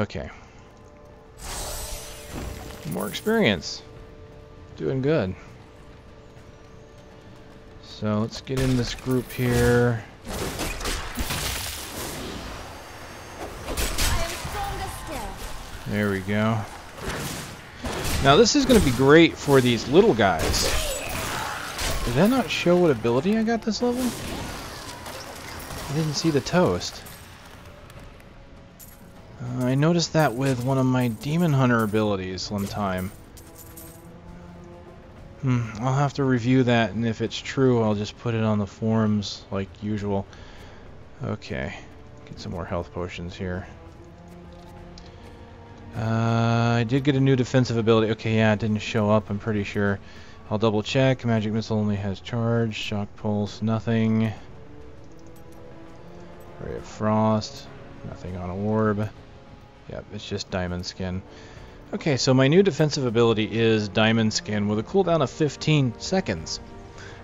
Okay. More experience. Doing good. So let's get in this group here. There we go. Now this is going to be great for these little guys. Did that not show what ability I got this level? I didn't see the toast. I noticed that with one of my Demon Hunter abilities one time. I'll have to review that, and if it's true, I'll just put it on the forums like usual. Okay, get some more health potions here. I did get a new defensive ability. Okay, yeah, it didn't show up, I'm pretty sure. I'll double check. Magic Missile only has charge. Shock Pulse, nothing. Ray of Frost, nothing on Orb. Yep, it's just Diamond Skin. Okay, so my new defensive ability is Diamond Skin with a cooldown of 15 seconds.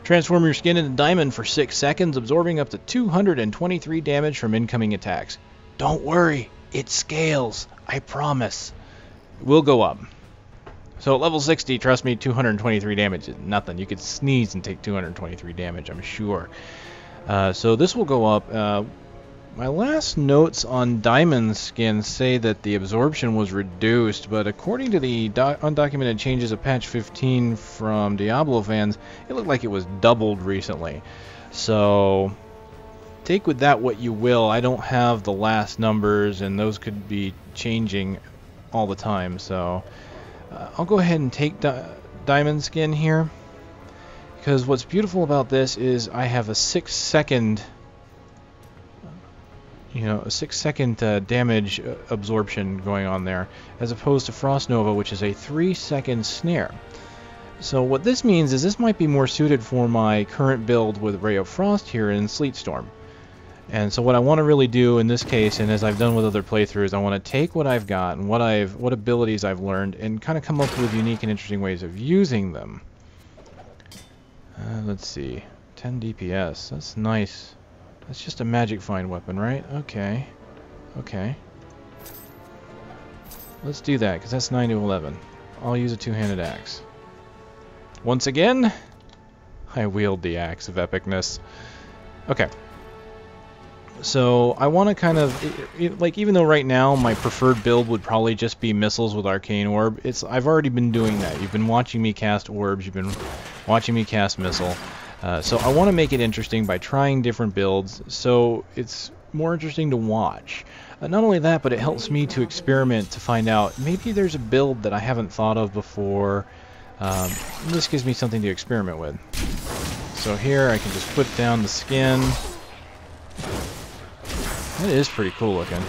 Transform your skin into diamond for 6 seconds, absorbing up to 223 damage from incoming attacks. Don't worry, it scales. I promise. It will go up. So at level 60, trust me, 223 damage is nothing. You could sneeze and take 223 damage, I'm sure. So this will go up. My last notes on Diamond Skin say that the absorption was reduced, but according to the undocumented changes of patch 15 from Diablo fans, it looked like it was doubled recently. So take with that what you will. I don't have the last numbers, and those could be changing all the time. So I'll go ahead and take Diamond Skin here, because what's beautiful about this is I have a 6-second a 6-second damage absorption going on there, as opposed to Frost Nova, which is a 3-second snare. So what this means is this might be more suited for my current build with Ray of Frost here in Sleet Storm. And so what I want to really do in this case, and as I've done with other playthroughs, I want to take what I've got and what abilities I've learned, and kind of come up with unique and interesting ways of using them. Let's see, 10 DPS. That's nice. That's just a magic find weapon, right? Okay. Okay. Let's do that, because that's 9 to 11. I'll use a two-handed axe. Once again, I wield the axe of epicness. Okay. So I want to kind of, like, even though right now my preferred build would probably just be missiles with Arcane Orb, I've already been doing that. You've been watching me cast orbs, you've been watching me cast missile. So I want to make it interesting by trying different builds, so it's more interesting to watch. Not only that, but it helps me to experiment to find out maybe there's a build that I haven't thought of before. This gives me something to experiment with. So here I can just put down the skin. That is pretty cool looking.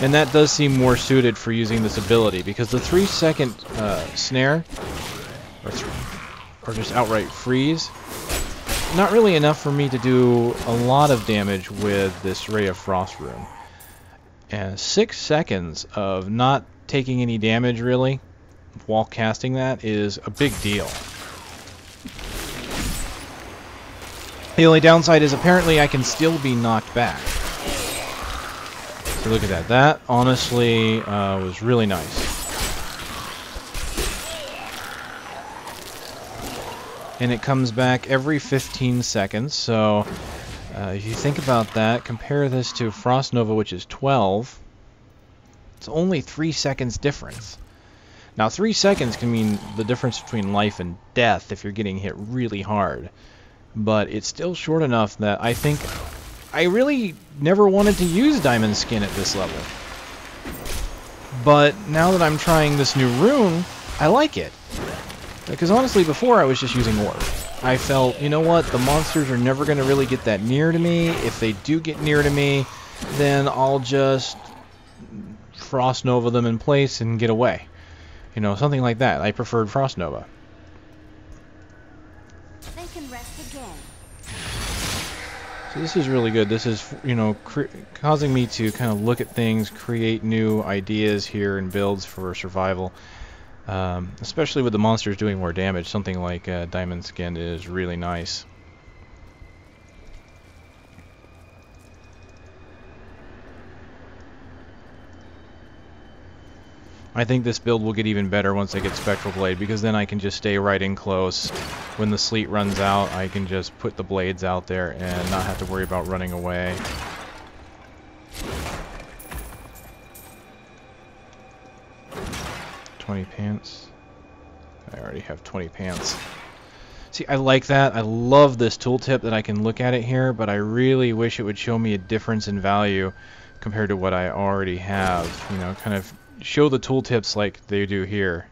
And that does seem more suited for using this ability, because the 3-second snare, or just outright freeze, not really enough for me to do a lot of damage with this Ray of Frost rune. And 6 seconds of not taking any damage, really, while casting that is a big deal. The only downside is apparently I can still be knocked back. So look at that. That honestly was really nice. And it comes back every 15 seconds. So if you think about that, compare this to Frost Nova, which is 12. It's only 3 seconds difference. Now 3 seconds can mean the difference between life and death if you're getting hit really hard. But it's still short enough that I think I really never wanted to use Diamond Skin at this level. But now that I'm trying this new rune, I like it. Because honestly, before I was just using Orb. I felt, you know what, the monsters are never going to really get that near to me. If they do get near to me, then I'll just Frost Nova them in place and get away. You know, something like that. I preferred Frost Nova. They can rest again. So this is really good. This is, you know, causing me to kind of look at things, create new ideas here and builds for survival. Especially with the monsters doing more damage, something like Diamond Skin is really nice. I think this build will get even better once I get Spectral Blade, because then I can just stay right in close. When the sleet runs out, I can just put the blades out there and not have to worry about running away. $20 pants. I already have 20 pants. See, I like that. I love this tooltip that I can look at it here, but I really wish it would show me a difference in value compared to what I already have. You know, kind of show the tooltips like they do here.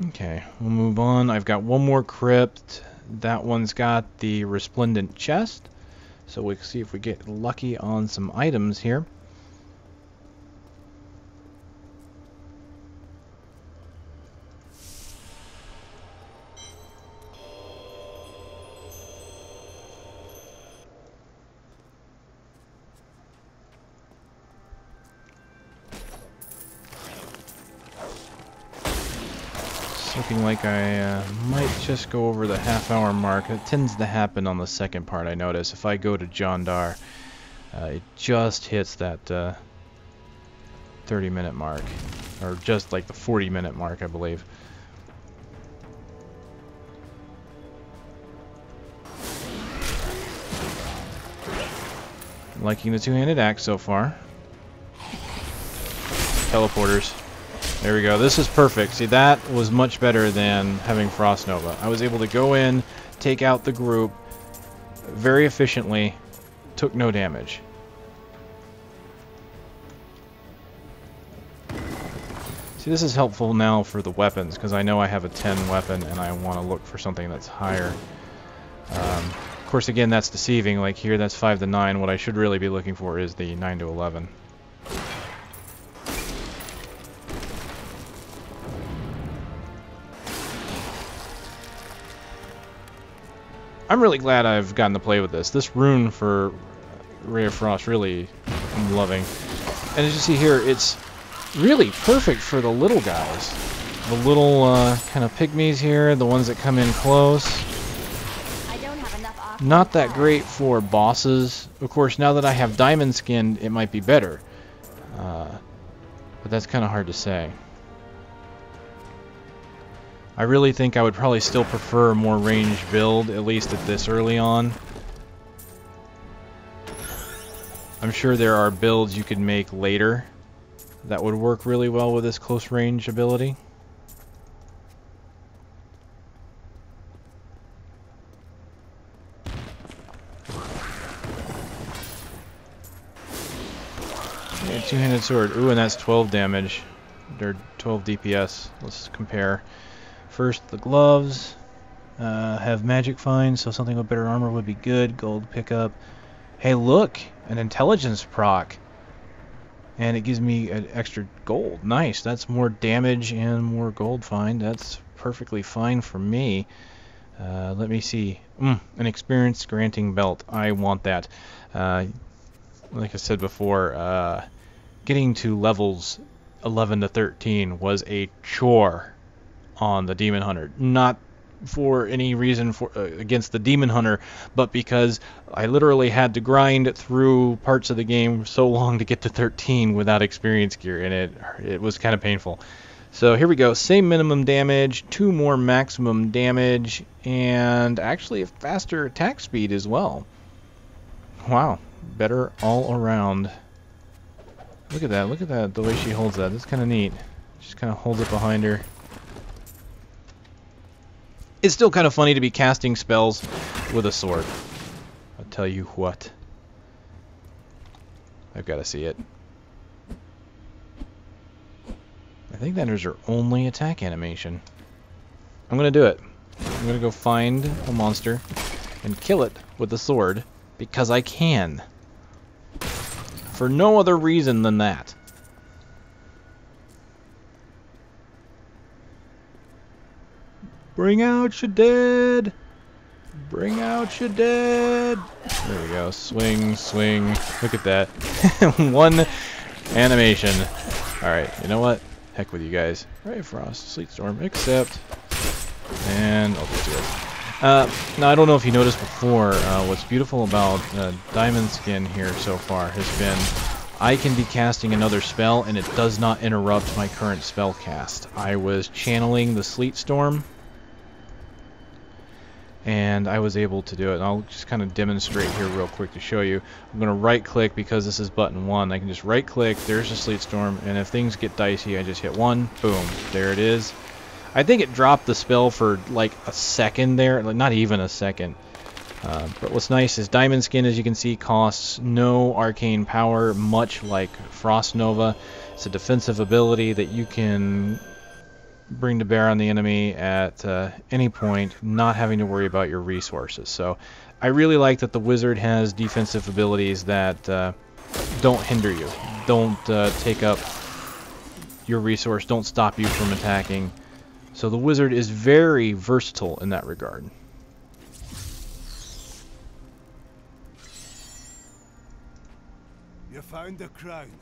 Okay, we'll move on. I've got one more crypt. That one's got the resplendent chest. So we'll see if we get lucky on some items here. Looking like I might just go over the half-hour mark. It tends to happen on the second part, I notice. If I go to John Dar, it just hits that 30-minute mark. Or just like the 40-minute mark, I believe. Liking the two-handed axe so far. Teleporters. There we go. This is perfect. See, that was much better than having Frost Nova. I was able to go in, take out the group very efficiently, took no damage. See, this is helpful now for the weapons, because I know I have a 10 weapon and I want to look for something that's higher. Of course, again, that's deceiving. Like here, that's 5 to 9. What I should really be looking for is the 9 to 11. I'm really glad I've gotten to play with this. This rune for Ray of Frost, really, I'm loving. And as you see here, it's really perfect for the little guys. The little kind of pygmies here, the ones that come in close. I don't have enough Not that great for bosses. Of course, now that I have diamond skin, it might be better. But that's kind of hard to say. I really think I would probably still prefer a more ranged build, at least at this early on. I'm sure there are builds you could make later that would work really well with this close range ability. Okay, two-handed sword. Ooh, and that's 12 damage. Or 12 DPS. Let's compare. First, the gloves have magic find, so something with better armor would be good. Gold pickup. Hey, look! An intelligence proc. And it gives me an extra gold. Nice. That's more damage and more gold find. That's perfectly fine for me. Let me see. An experience granting belt. I want that. Like I said before, getting to levels 11 to 13 was a chore on the Demon Hunter. Not for any reason against the Demon Hunter, but because I literally had to grind through parts of the game so long to get to 13 without experience gear, and it was kind of painful. So here we go. Same minimum damage, 2 more maximum damage, and actually a faster attack speed as well. Wow. Better all around. Look at that. Look at that. The way she holds that. That's kind of neat. Just kind of holds it behind her. It's still kind of funny to be casting spells with a sword. I'll tell you what. I've got to see it. I think that is her only attack animation. I'm going to do it. I'm going to go find a monster and kill it with the sword because I can. For no other reason than that. Bring out your dead! Bring out your dead! There we go. Swing, swing. Look at that. One animation. Alright, you know what? Heck with you guys. Ray of Frost, Sleet Storm, accept. And I'll just do it. Now, I don't know if you noticed before, what's beautiful about Diamond Skin here so far has been I can be casting another spell and it does not interrupt my current spell cast. I was channeling the Sleet Storm and I was able to do it. And I'll just kind of demonstrate here real quick to show you. I'm going to right click because this is button 1. I can just right click, there's the Sleet Storm, and if things get dicey I just hit 1, boom, there it is. I think it dropped the spell for like a second there, like not even a second. But what's nice is Diamond Skin, as you can see, costs no arcane power, much like Frost Nova. It's a defensive ability that you can bring to bear on the enemy at any point, not having to worry about your resources. So I really like that the wizard has defensive abilities that don't hinder you, don't take up your resource, don't stop you from attacking. So the wizard is very versatile in that regard. You found the crown.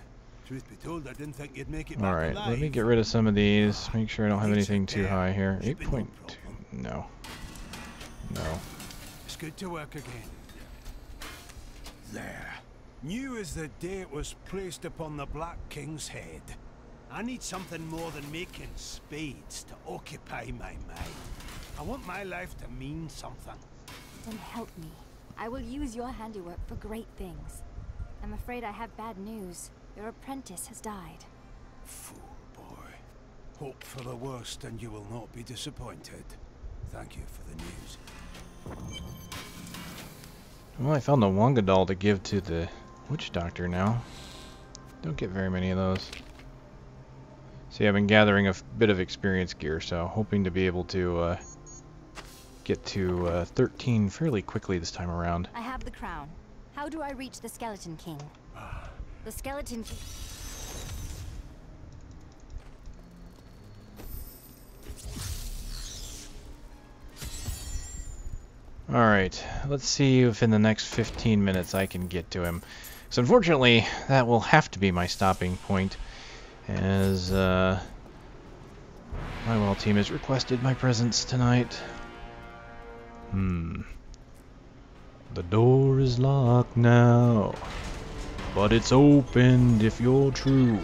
Truth be told, I didn't think you'd make it back alive. Alright, let me get rid of some of these. Make sure I don't have anything too high here. 8.2. No. No. It's good to work again. There. New as the day it was placed upon the Black King's head. I need something more than making spades to occupy my mind. I want my life to mean something. Then help me. I will use your handiwork for great things. I'm afraid I have bad news. Your apprentice has died. Fool boy. Hope for the worst and you will not be disappointed. Thank you for the news. Well, I found a Wonga doll to give to the witch doctor now. Don't get very many of those. See, I've been gathering a bit of experience gear, so hoping to be able to get to 13 fairly quickly this time around. I have the crown. How do I reach the Skeleton King? The Skeleton King... Alright, let's see if in the next 15 minutes I can get to him. So unfortunately, that will have to be my stopping point, as my WoW team has requested my presence tonight. The door is locked now, but it's opened if you're true.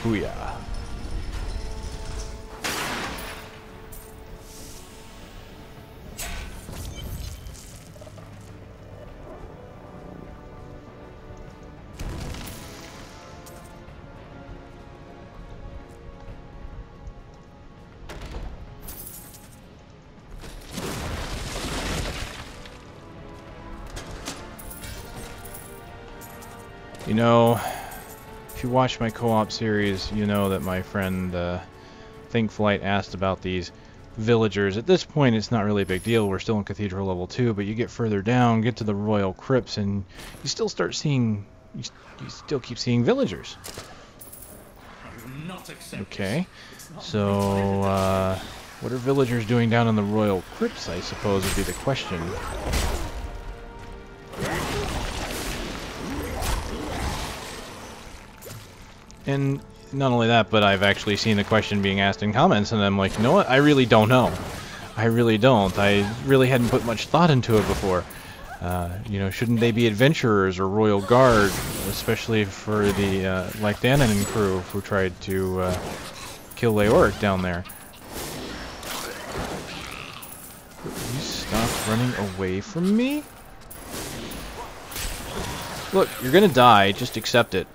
Booyah. You know, if you watch my co-op series, you know that my friend ThinkFlight asked about these villagers. At this point, it's not really a big deal. We're still in Cathedral level 2, but you get further down, get to the Royal Crypts, and you still start seeing, you still keep seeing villagers. Okay, so what are villagers doing down in the Royal Crypts, I suppose, would be the question. And not only that, but I've actually seen the question being asked in comments, and I'm like, you know what? I really don't know. I really don't. I really hadn't put much thought into it before. You know, shouldn't they be adventurers or royal guard, especially for the Lycdanan crew who tried to kill Leoric down there? Will you stop running away from me? Look, you're gonna die. Just accept it.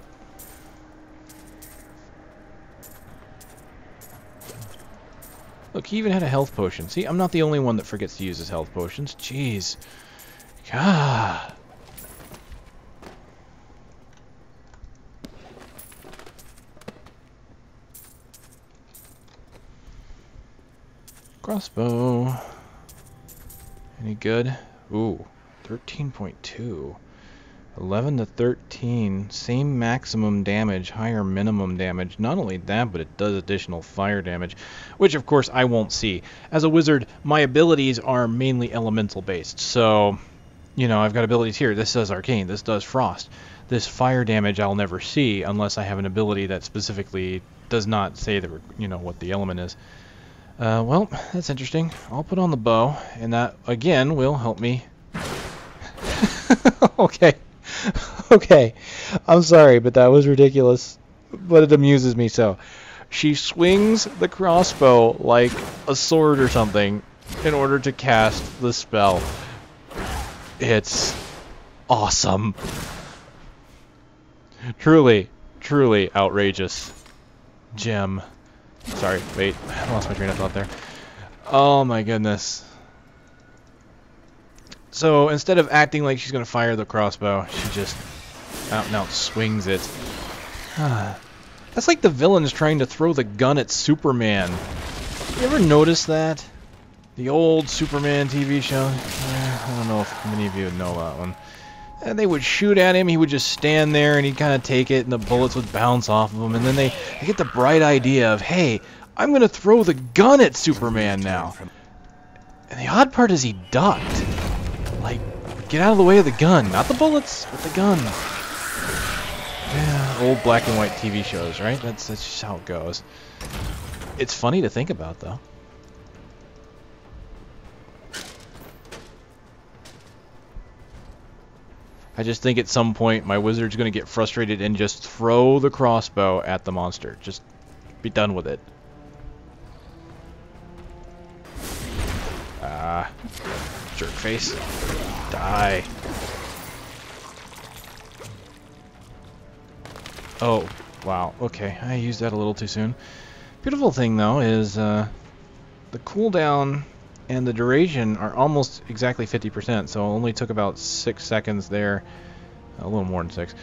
Look, he even had a health potion. See, I'm not the only one that forgets to use his health potions. Jeez. God. Crossbow. Any good? Ooh, 13.2. 11 to 13, same maximum damage, higher minimum damage. Not only that, but it does additional fire damage, which of course I won't see. As a wizard, my abilities are mainly elemental based, so, you know, I've got abilities here. This does arcane, this does frost. This fire damage I'll never see unless I have an ability that specifically does not say that, you know, what the element is. Well, that's interesting. I'll put on the bow, and that, again, will help me. Okay. Okay. I'm sorry, but that was ridiculous. But it amuses me so. She swings the crossbow like a sword or something in order to cast the spell. It's awesome. Truly, truly outrageous. Gem. Sorry, wait. I lost my train of thought there. Oh my goodness. So instead of acting like she's going to fire the crossbow, she just out and out swings it. That's like the villains trying to throw the gun at Superman. You ever notice that? The old Superman TV show? I don't know if many of you would know that one. And they would shoot at him, he would just stand there and he'd kind of take it and the bullets would bounce off of him. And then they get the bright idea of, hey, I'm going to throw the gun at Superman now. And the odd part is he ducked. Like, get out of the way of the gun. Not the bullets, but the gun. Yeah, old black and white TV shows, right? That's just how it goes. It's funny to think about, though. I just think at some point my wizard's going to get frustrated and just throw the crossbow at the monster. Just be done with it. Ah, jerk face. Die. Oh, wow. Okay, I used that a little too soon. Beautiful thing, though, is the cooldown and the duration are almost exactly 50%, so it only took about 6 seconds there, a little more than 6,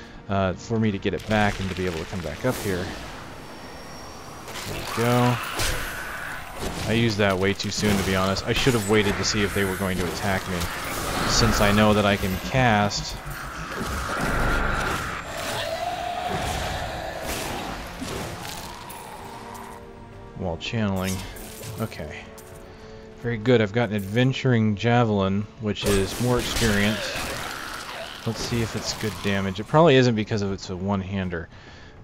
for me to get it back and to be able to come back up here. There we go. I used that way too soon, to be honest. I should have waited to see if they were going to attack me, since I know that I can cast. While channeling. Okay. Very good. I've got an adventuring javelin, which is more experience. Let's see if it's good damage. It probably isn't because of it's a one-hander,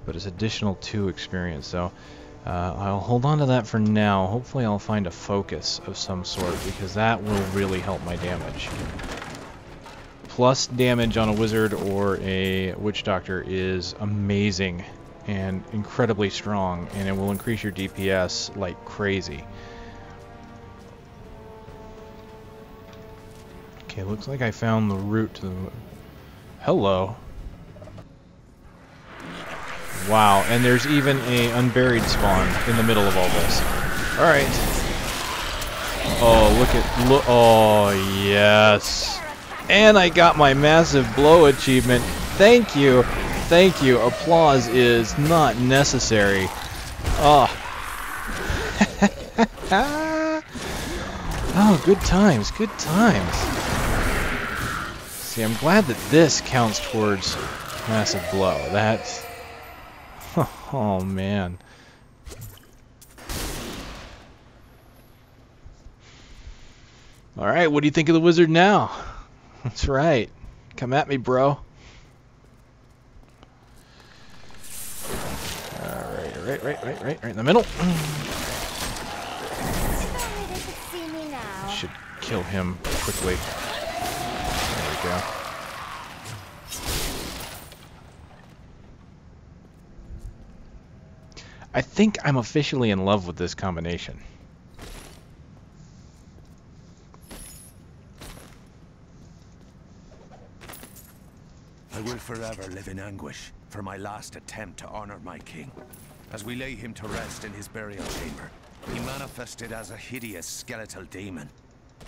but it's additional 2 experience. So I'll hold on to that for now. Hopefully I'll find a focus of some sort, because that will really help my damage. Plus damage on a wizard or a witch doctor is amazing and incredibly strong, and it will increase your DPS like crazy. Okay, looks like I found the route to the... Hello. Wow, and there's even a unburied spawn in the middle of all this. Alright. Oh, look. Oh, yes. And I got my massive blow achievement. Thank you. Thank you. Applause is not necessary. Oh. Oh, good times. Good times. See, I'm glad that this counts towards massive blow. That's... Oh, man. Alright, what do you think of the wizard now? That's right. Come at me, bro. Alright, right in the middle. Should kill him quickly. There we go. I think I'm officially in love with this combination. I will forever live in anguish for my last attempt to honor my king. As we lay him to rest in his burial chamber, he manifested as a hideous skeletal demon.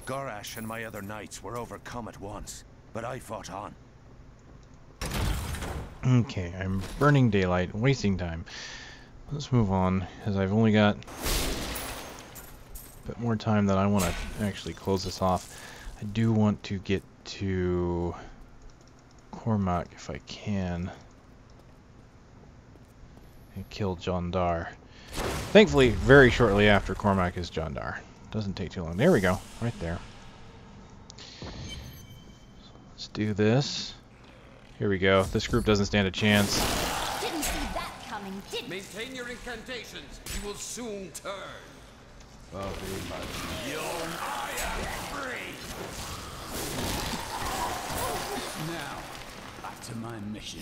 Gorash and my other knights were overcome at once, but I fought on. Okay, I'm burning daylight, wasting time. Let's move on, because I've only got a bit more time than I want to actually close this off. I do want to get to Cormac if I can. And kill Jondar. Thankfully, very shortly after Cormac is Jondar. Doesn't take too long. There we go, right there. Let's do this. Here we go. This group doesn't stand a chance. Didn't see that coming, did you? Maintain your incantations. You will soon turn. Now, back to my mission.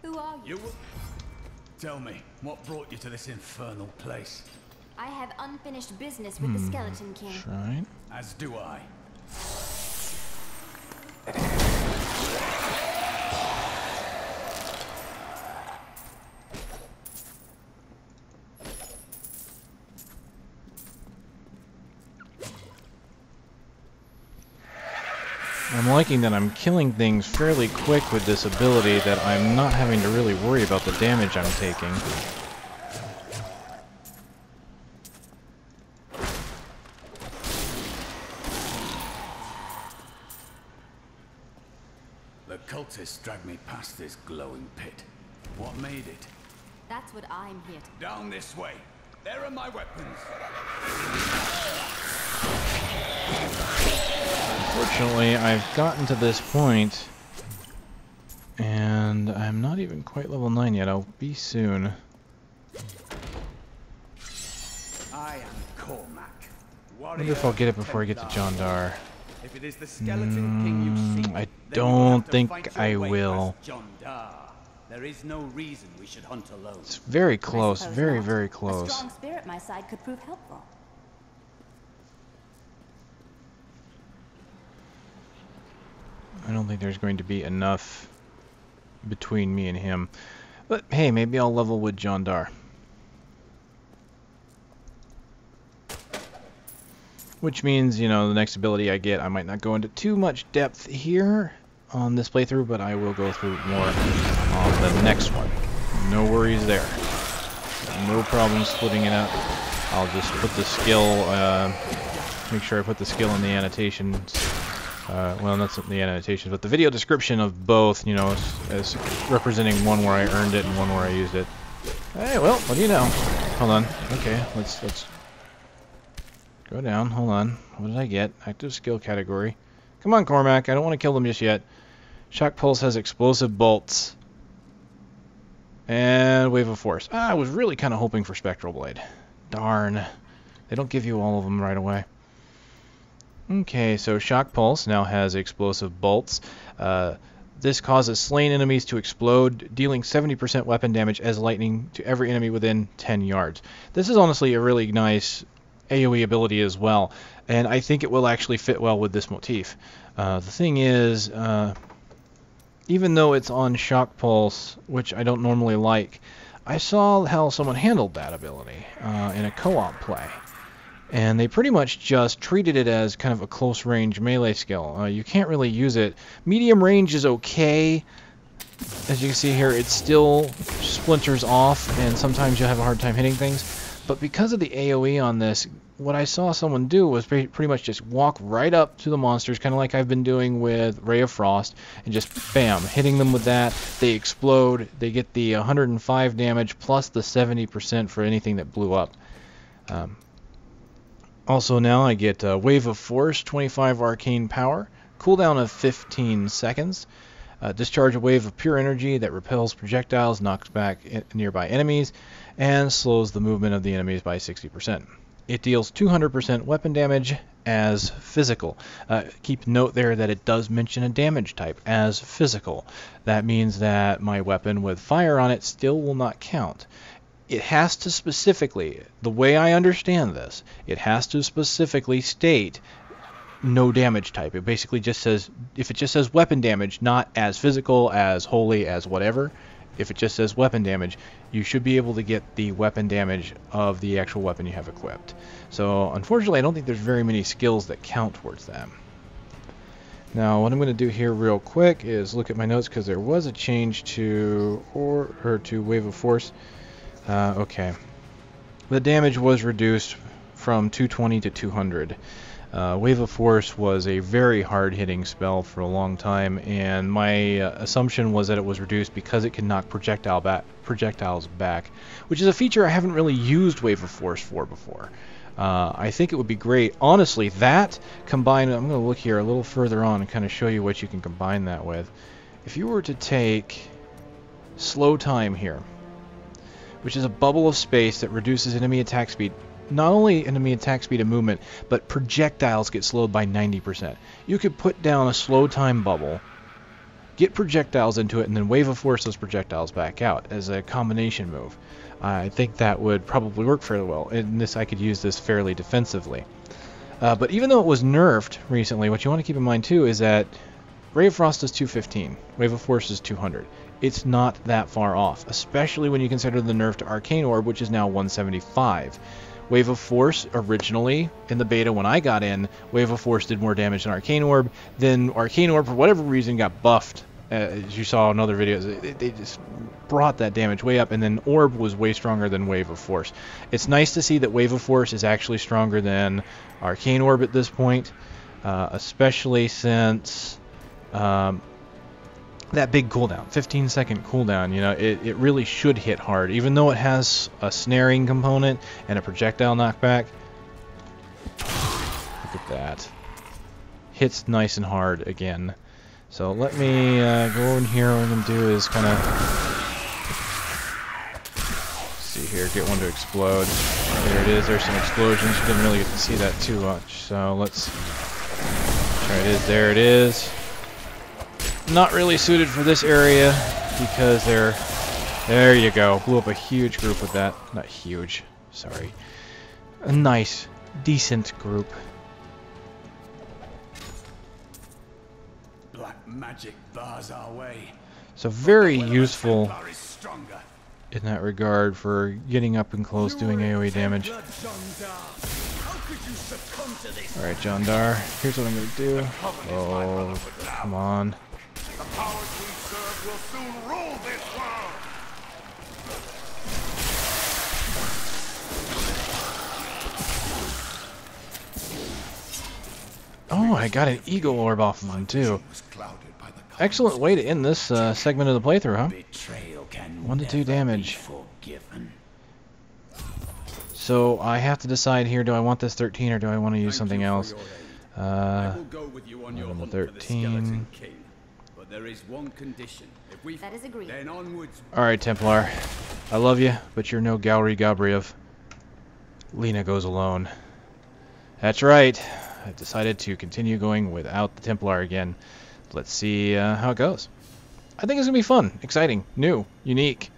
Who are you? Tell me, what brought you to this infernal place? I have unfinished business with the Skeleton King. Shrine. As do I. I'm liking that I'm killing things fairly quick with this ability, that I'm not having to really worry about the damage I'm taking. The cultists dragged me past this glowing pit. What made it? That's what I'm here to... Down this way. There are my weapons. Fortunately, I've gotten to this point, and I'm not even quite level 9 yet. I'll be soon. I am Cormac. I wonder if I'll get it before I get to Jondar. If it is the Skeleton King you seek, I don't think I will. There is no reason we should hunt alone. It's very close, I suppose very, not. very A close. strong spirit at my side could prove helpful. I don't think there's going to be enough between me and him. But hey, maybe I'll level with Jondar. Which means, you know, the next ability I get, I might not go into too much depth here on this playthrough, but I will go through more on the next one. No worries there. No problem splitting it up. I'll just put the skill, make sure I put the skill in the annotations. Well, not the annotations, but the video description of both, you know, as representing one where I earned it and one where I used it. Hey, well, what do you know? Hold on. Okay, let's go down. Hold on. What did I get? Active skill category. Come on, Cormac. I don't want to kill them just yet. Shock Pulse has explosive bolts. And Wave of Force. I was really kind of hoping for Spectral Blade. Darn. They don't give you all of them right away. Okay, so Shock Pulse now has explosive bolts. This causes slain enemies to explode, dealing 70% weapon damage as lightning to every enemy within 10 yards. This is honestly a really nice AoE ability as well, and I think it will actually fit well with this motif. The thing is, even though it's on Shock Pulse, which I don't normally like, I saw how someone handled that ability in a co-op play. And they pretty much just treated it as kind of a close-range melee skill. You can't really use it. Medium range is okay. As you can see here, it still splinters off, and sometimes you'll have a hard time hitting things. But because of the AoE on this, what I saw someone do was pretty much just walk right up to the monsters, kind of like I've been doing with Ray of Frost, and just bam, hitting them with that. They explode. They get the 105 damage plus the 70% for anything that blew up. Also now I get Wave of Force, 25 arcane power, cooldown of 15 seconds, discharge a wave of pure energy that repels projectiles, knocks back nearby enemies, and slows the movement of the enemies by 60%. It deals 200% weapon damage as physical. Keep note there that it does mention a damage type as physical. That means that my weapon with fire on it still will not count. It has to specifically, the way I understand this, it has to specifically state no damage type. It basically just says, if it just says weapon damage, not as physical, as holy, as whatever, if it just says weapon damage, you should be able to get the weapon damage of the actual weapon you have equipped. So unfortunately I don't think there's very many skills that count towards that. Now what I'm going to do here real quick is look at my notes, because there was a change to Wave of Force. Okay. The damage was reduced from 220 to 200. Wave of Force was a very hard-hitting spell for a long time, and my assumption was that it was reduced because it can knock projectiles back, which is a feature I haven't really used Wave of Force for before. I think it would be great. Honestly, that combined, I'm going to look here a little further on and kind of show you what you can combine that with. If you were to take Slow Time here, which is a bubble of space that reduces enemy attack speed. Not only enemy attack speed and movement, but projectiles get slowed by 90%. You could put down a slow time bubble, get projectiles into it, and then Wave of Force those projectiles back out as a combination move. I think that would probably work fairly well. In this, I could use this fairly defensively. But even though it was nerfed recently, what you want to keep in mind too is that Ray of Frost is 215, Wave of Force is 200. It's not that far off, especially when you consider the nerf to Arcane Orb, which is now 175. Wave of Force, originally, in the beta when I got in, Wave of Force did more damage than Arcane Orb. Then Arcane Orb, for whatever reason, got buffed. As you saw in other videos, they just brought that damage way up, and then Orb was way stronger than Wave of Force. It's nice to see that Wave of Force is actually stronger than Arcane Orb at this point, especially since that big cooldown, 15-second cooldown, you know, it really should hit hard, even though it has a snaring component and a projectile knockback. Look at that. Hits nice and hard again. So let me go in here. What I'm going to do is kind of see here, get one to explode. There it is. There's some explosions. You didn't really get to see that too much. So let's try it. There it is. Not really suited for this area because there you go. Blew up a huge group with that. Not huge. Sorry. A nice, decent group. Magic bars our way. So very useful in that regard for getting up and close, doing AoE damage. Alright, Jondar, here's what I'm going to do. Oh, come on. The powers we serve will soon rule this world. Oh, I got an Eagle Orb off of him too. Excellent way to end this segment of the playthrough, huh? 1 to 2 damage. So I have to decide here, do I want this 13 or do I want to use something else? 13. That is agreed. Alright, Templar. I love you, but you're no Gallery Gabriev. Lina goes alone. That's right. I've decided to continue going without the Templar again. Let's see how it goes. I think it's going to be fun, exciting, new, unique.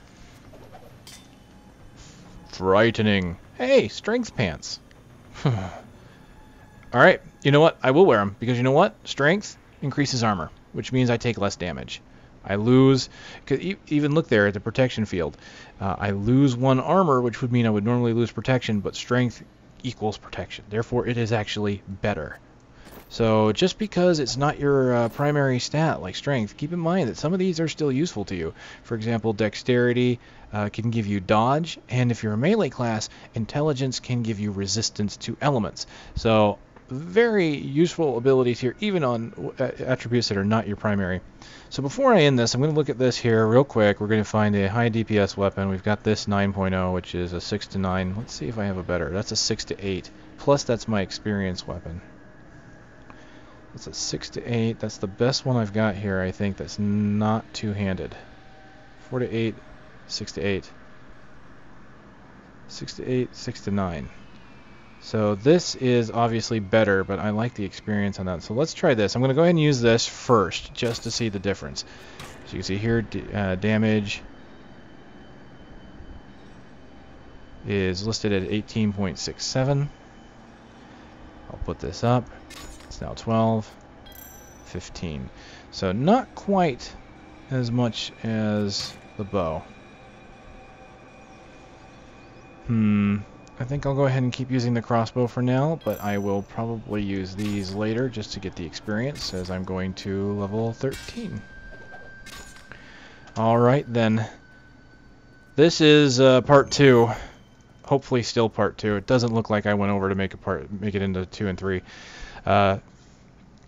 Frightening. Hey, strength pants. Alright, you know what? I will wear them, because you know what? Strength increases armor, which means I take less damage. I lose, even look there at the protection field. I lose 1 armor, which would mean I would normally lose protection, but strength equals protection. Therefore, it is actually better. So just because it's not your primary stat like strength, keep in mind that some of these are still useful to you. For example, dexterity can give you dodge, and if you're a melee class, intelligence can give you resistance to elements. So very useful abilities here, even on attributes that are not your primary. So before I end this, I'm going to look at this here real quick. We're going to find a high DPS weapon. We've got this 9.0, which is a 6 to 9. Let's see if I have a better. That's a 6 to 8. Plus, that's my experience weapon. That's a 6 to 8. That's the best one I've got here, I think, that's not two-handed. 4 to 8, 6 to 8. 6 to 8, 6 to 9. So this is obviously better, but I like the experience on that. So let's try this. I'm going to go ahead and use this first, just to see the difference. So you can see here, damage is listed at 18.67. I'll put this up. It's now 12, 15. So not quite as much as the bow. I think I'll go ahead and keep using the crossbow for now, but I will probably use these later just to get the experience, as I'm going to level 13. Alright then. This is part 2. Hopefully still part 2. It doesn't look like I went over to make it into 2 and 3. I'm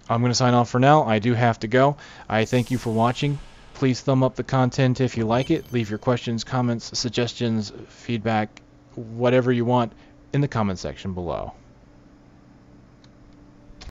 going to sign off for now. I do have to go. I thank you for watching. Please thumb up the content if you like it. Leave your questions, comments, suggestions, feedback, whatever you want in the comment section below.